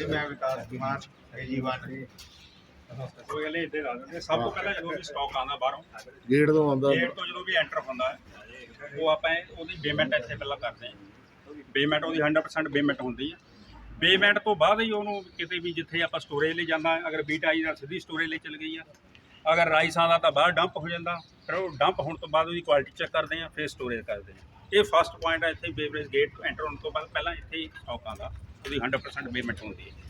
मैं विकास कुमार KG1 ਕੋਈ ਗੱਲ ਨਹੀਂ ਇੱਥੇ ਲਾ ਦਿੰਦੇ ਸਭ ਤੋਂ ਪਹਿਲਾਂ ਜਦੋਂ ਵੀ ਸਟਾਕ ਆਉਂਦਾ ਬਾਹਰੋਂ ਗੇਟ ਤੋਂ ਆਉਂਦਾ ਗੇਟ ਤੋਂ ਜਦੋਂ ਵੀ ਐਂਟਰ ਹੁੰਦਾ ਹੈ ਉਹ ਆਪਾਂ ਉਹਦੀ ਪੇਮੈਂਟ ਇੱਥੇ ਪਹਿਲਾਂ ਕਰਦੇ ਹਾਂ ਪੇਮੈਂਟ ਉਹਦੀ 100% ਪੇਮੈਂਟ ਹੁੰਦੀ ਹੈ ਪੇਮੈਂਟ ਤੋਂ ਬਾਅਦ ਹੀ ਉਹਨੂੰ ਕਿਤੇ ਵੀ ਜਿੱਥੇ ਆਪਾਂ ਸਟੋਰੇਜ ਲਈ ਜਾਂਦਾ ਅਗਰ ਬੀਟ ਆਈ ਦਾ ਸਿੱਧੀ ਸਟੋਰੇਜ ਲਈ ਚਲ ਗਈ ਆ ਅਗਰ ਰਾਈਸ ਆਉਂਦਾ ਤਾਂ ਬਾਹਰ ਡੰਪ ਹੋ ਜਾਂਦਾ ਫਿਰ ਉਹ ਡੰਪ ਹੋਣ ਤੋਂ ਬਾਅਦ ਉਹਦੀ ਕੁਆਲਿਟੀ ਚੈੱਕ ਕਰਦੇ ਹਾਂ ਫਿਰ ਸਟੋਰੇਜ ਕਰਦੇ ਹਾਂ ਇਹ ਫਸਟ ਪੁਆਇੰਟ ਹੈ ਇੱਥੇ ਬੇਵਰੇਜ ਗੇਟ ਤੋਂ ਐਂਟਰ ਹੋਣ ਤੋਂ ਬਾਅਦ ਪਹਿਲਾਂ ਇੱਥੇ ਹੀ ਸਟਾਕ ਆਉਂਦਾ ਉਹਦੀ 100% ਪੇਮੈਂਟ ਹੁੰਦੀ ਹੈ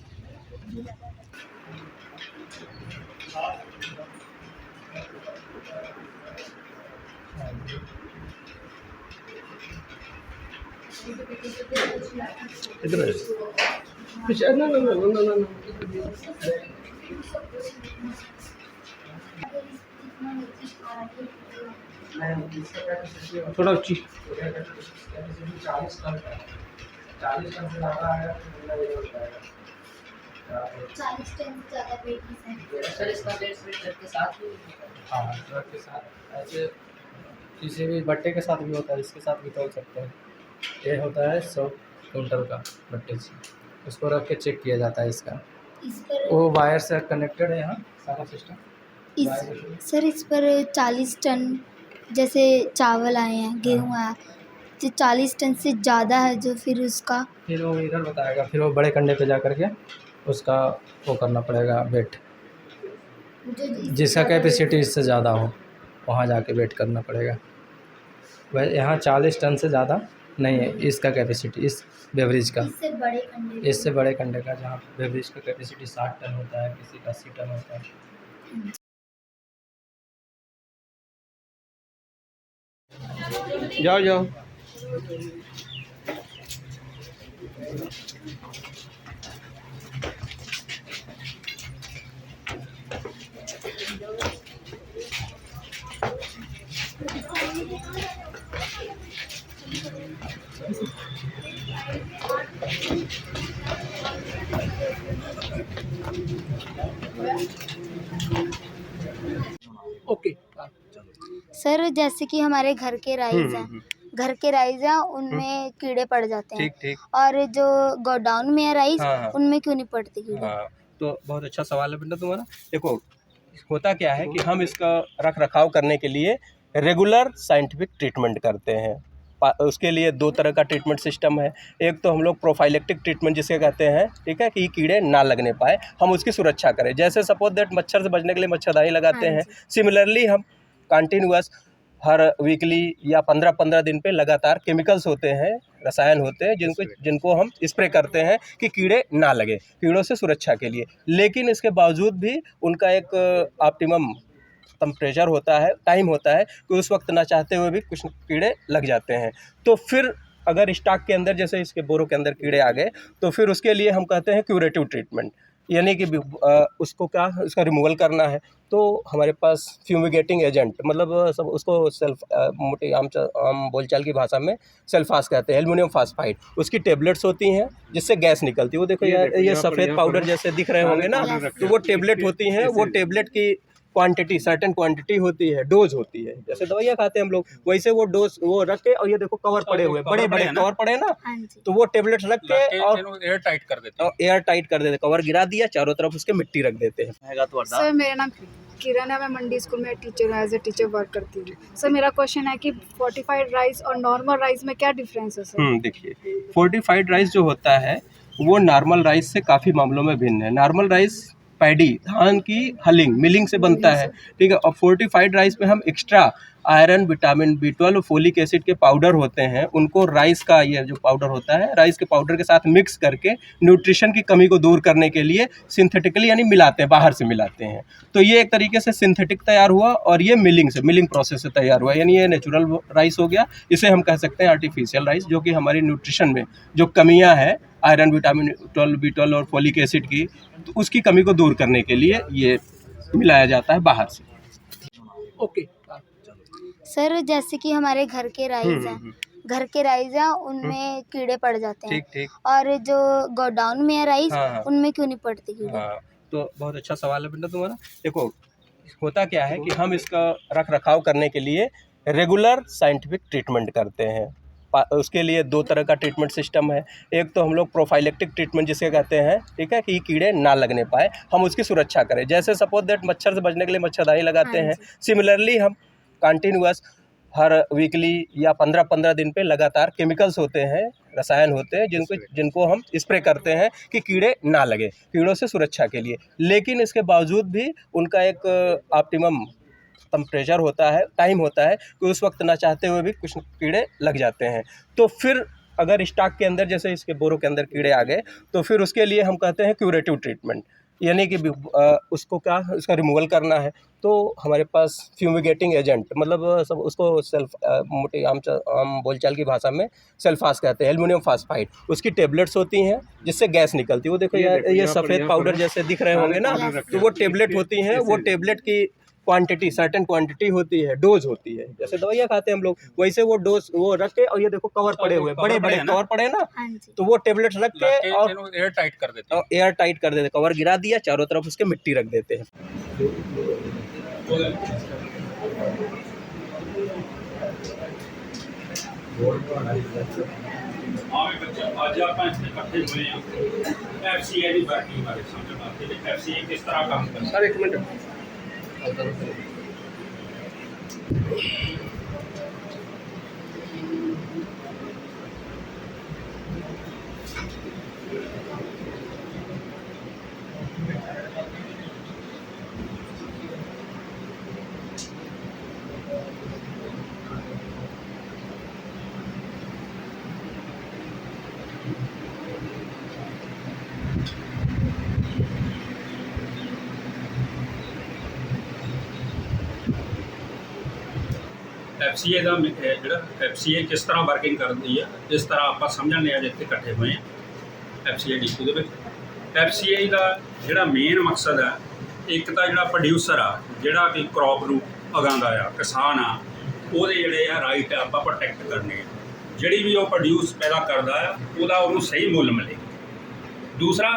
इधर थोड़ा ऊंची 40 टन से ज़्यादा आया 40 टन से ज़्यादा वेट है सर इसका ट्रक के साथ भी हाँ ट्रक के साथ ऐसे किसी भी भट्टे के साथ भी होता है इसके साथ भी तोल सकते हैं ये होता है 100 कुंटल का भट्टे से उसको रख के चेक किया जाता है इसका इस पर वो वायर से कनेक्टेड है यहाँ सारा सिस्टम सर इस पर 40 टन जैसे चावल आए हैं गेहूँ आया जो 40 टन से ज़्यादा है जो फिर उसका फिर वो इधर बताएगा फिर वो बड़े कंडे पे जा करके उसका वो करना पड़ेगा वेट जिसका कैपेसिटी इससे ज़्यादा हो वहाँ जाके वेट करना पड़ेगा वह यहाँ 40 टन से ज़्यादा नहीं है इसका कैपेसिटी इस बेवरेज का इससे बड़े कंडे का जहाँ बेवरेज का कैपेसिटी 60 टन होता है किसी का 80 टन होता है जाओ जाओ ओके सर जैसे कि हमारे घर के राइस हैं घर के राइस हैं उनमें कीड़े पड़ जाते हैं ठीक ठीक और जो गोडाउन में है राइस हाँ, हाँ। उनमें क्यों नहीं पड़ते कीड़े हाँ तो बहुत अच्छा सवाल है बेटा तुम्हारा देखो होता क्या है कि हम इसका रख रखाव करने के लिए रेगुलर साइंटिफिक ट्रीटमेंट करते हैं उसके लिए दो तरह का ट्रीटमेंट सिस्टम है एक तो हम लोग प्रोफाइलेक्टिक ट्रीटमेंट जिसे कहते हैं ठीक है कि कीड़े ना लगने पाए हम उसकी सुरक्षा करें जैसे सपोज दैट मच्छर से बचने के लिए मच्छरदानी लगाते हैं सिमिलरली हम कंटिन्यूअस हर वीकली या 15-15 दिन पे लगातार केमिकल्स होते हैं रसायन होते हैं जिनको हम स्प्रे करते हैं कि कीड़े ना लगे कीड़ों से सुरक्षा के लिए लेकिन इसके बावजूद भी उनका एक ऑप्टिमम टेम्परेचर होता है टाइम होता है कि उस वक्त ना चाहते हुए भी कुछ कीड़े लग जाते हैं तो फिर अगर स्टॉक के अंदर जैसे इसके बोरों के अंदर कीड़े आ गए तो फिर उसके लिए हम कहते हैं क्यूरेटिव ट्रीटमेंट यानी कि उसको क्या उसका रिमूवल करना है तो हमारे पास फ्यूमिगेटिंग एजेंट मतलब सब उसको सेल्फ मोटी आम बोलचाल की भाषा में सल्फास कहते हैं एल्युमिनियम फास्फाइड उसकी टेबलेट्स होती हैं जिससे गैस निकलती है वो देखो ये सफ़ेद पाउडर जैसे दिख रहे होंगे ना तो वो टेबलेट होती हैं वो टेबलेट की क्वांटिटी सर्टेन क्वांटिटी होती है डोज होती है जैसे दवाइयाँ खाते हैं हम लोग वैसे वो डोज वो रख के और ये देखो कवर पड़े हुए बड़े बड़े कवर पड़े ना तो वो टेबलेट रख के और एयर टाइट कर देते और एयर टाइट कर देते कवर गिरा दिया चारों तरफ उसके मिट्टी रख देते हैं सर मेरा नाम किरण है मैं मंडी स्कूल में टीचर हूँ एज ए टीचर वर्क करती हूँ सर मेरा क्वेश्चन है कि फोर्टिफाइड राइस और नॉर्मल राइस में क्या डिफरेंस है सर देखिए फोर्टिफाइड राइस जो होता है वो नॉर्मल राइस से काफ़ी मामलों में भिन्न है नॉर्मल राइस पैडी धान की हलिंग मिलिंग से बनता है ठीक है और फोर्टिफाइड राइस में हम एक्स्ट्रा आयरन विटामिन B12 और फोलिक एसिड के पाउडर होते हैं उनको राइस का ये जो पाउडर होता है राइस के पाउडर के साथ मिक्स करके न्यूट्रिशन की कमी को दूर करने के लिए सिंथेटिकली यानी मिलाते हैं बाहर से मिलाते हैं तो ये एक तरीके से सिंथेटिक तैयार हुआ और ये मिलिंग प्रोसेस से तैयार हुआ यानी ये नेचुरल राइस हो गया इसे हम कह सकते हैं आर्टिफिशियल राइस जो कि हमारी न्यूट्रिशन में जो कमियाँ हैं आयरन विटामिन B12 और फोलिक एसिड की तो उसकी कमी को दूर करने के लिए ये मिलाया जाता है बाहर से ओके सर जैसे कि हमारे घर के राइस हैं घर के राइस हैं उनमें कीड़े पड़ जाते हैं ठीक ठीक और जो गोडाउन में है राइस हाँ, हाँ। उनमें क्यों नहीं पड़ते कीड़े हाँ तो बहुत अच्छा सवाल है बेटा तुम्हारा देखो होता क्या है कि हम इसका रख रखाव करने के लिए रेगुलर साइंटिफिक ट्रीटमेंट करते हैं। उसके लिए दो तरह का ट्रीटमेंट सिस्टम है। एक तो हम लोग प्रोफाइलेक्टिक ट्रीटमेंट जिसे कहते हैं, ठीक है, कि कीड़े ना लगने पाए, हम उसकी सुरक्षा करें। जैसे सपोज दैट मच्छर से बचने के लिए मच्छरदानी लगाते हैं, सिमिलरली हम कंटिन्यूअस हर वीकली या 15-15 दिन पे लगातार केमिकल्स होते हैं, रसायन होते हैं जिनको हम स्प्रे करते हैं कि कीड़े ना लगे, कीड़ों से सुरक्षा के लिए। लेकिन इसके बावजूद भी उनका एक ऑप्टिमम टेम्परेचर होता है, टाइम होता है कि उस वक्त ना चाहते हुए भी कुछ कीड़े लग जाते हैं। तो फिर अगर स्टॉक के अंदर जैसे इसके बोरों के अंदर कीड़े आ गए तो फिर उसके लिए हम कहते हैं क्यूरेटिव ट्रीटमेंट, यानी कि उसको क्या उसका रिमूवल करना है। तो हमारे पास फ्यूमिगेटिंग एजेंट, मतलब सब उसको मोटी आम बोलचाल की भाषा में सल्फास कहते हैं, एल्युमिनियम फास्फाइड। उसकी टेबलेट्स होती हैं जिससे गैस निकलती है। वो देखो यार, ये सफ़ेद पाउडर जैसे दिख रहे होंगे ना, तो वो टेबलेट होती हैं। वो टेबलेट की क्वांटिटी, सर्टेन क्वांटिटी होती है, डोज होती है। जैसे दवाइयाँ खाते हैं हम लोग, वैसे वो डोज वो रख के, और ये देखो कवर पड़े हुए, बड़े बड़े कवर पड़े ना, तो वो टेबलेट रख के और एयर टाइट कर देते हैं। एयर टाइट कर देते, कवर गिरा दिया, चारों तरफ उसके मिट्टी रख देते हैं। ਆਵੇ ਬੱਚਾ ਅੱਜ ਆਪਾਂ ਇੱਥੇ ਇਕੱਠੇ ਹੋਏ ਆ ਐਫਸੀਏ ਦੀ ਵਰਕਿੰਗ ਬਾਰੇ ਸਮਝਣ ਵਾਸਤੇ ਕਿ ਐਫਸੀਏ ਕਿਸ ਤਰ੍ਹਾਂ ਕੰਮ ਕਰਦਾ। सर एक मिनट ਐਫਸੀਏ ਦਾ ਜਿਹੜਾ ਐਫਸੀਏ ਕਿਸ ਤਰ੍ਹਾਂ ਵਰਕਿੰਗ ਕਰਦੀ ਆ, ਇਸ ਤਰ੍ਹਾਂ ਆਪਾਂ ਸਮਝਣੇ ਆ ਜਿੱਥੇ ਇਕੱਠੇ ਹੋਏ ਆ ਐਫਸੀਏ ਡਿਪੂ ਦੇ ਵਿੱਚ। ਐਫਸੀਏ ਦਾ ਜਿਹੜਾ ਮੇਨ ਮਕਸਦ ਹੈ, ਇੱਕ ਤਾਂ ਜਿਹੜਾ ਪ੍ਰੋਡਿਊਸਰ ਆ, ਜਿਹੜਾ ਕਿ ਕ੍ਰੌਪ ਨੂੰ ਉਗਾਉਂਦਾ ਆ, ਕਿਸਾਨ ਆ, ਉਹਦੇ ਜਿਹੜੇ ਆ ਰਾਈਟ ਆਪਾਂ ਪ੍ਰੋਟੈਕਟ ਕਰਨੇ ਆ। ਜਿਹੜੀ ਵੀ ਉਹ ਪ੍ਰੋਡਿਊਸ ਪੈਦਾ ਕਰਦਾ ਆ ਉਹਦਾ ਉਹਨੂੰ ਸਹੀ ਮੁੱਲ ਮਿਲੇ। ਦੂਸਰਾ